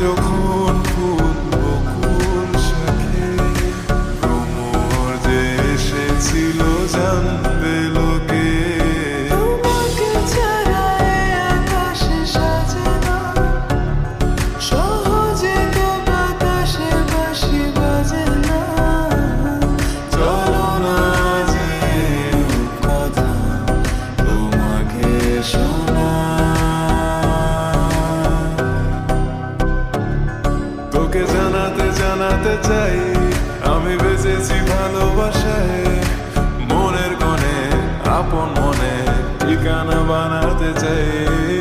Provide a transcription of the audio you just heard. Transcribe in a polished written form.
যখন ফুল বকুল শাখে ভ্রমর যে এসেছিল জানবে লোকে। তোমাকে ছাড়া এ আকাশ সাজে না, সহজে তো বাতাসে বাঁশি বাজে না। চলো না যে কথা তোমাকে তোকে জানাতে জানাতে চাই আমি বেঁচেছি ভালোবাসায়। মনের কোণে আপন মনে ঠিকানা বানাতে চাই।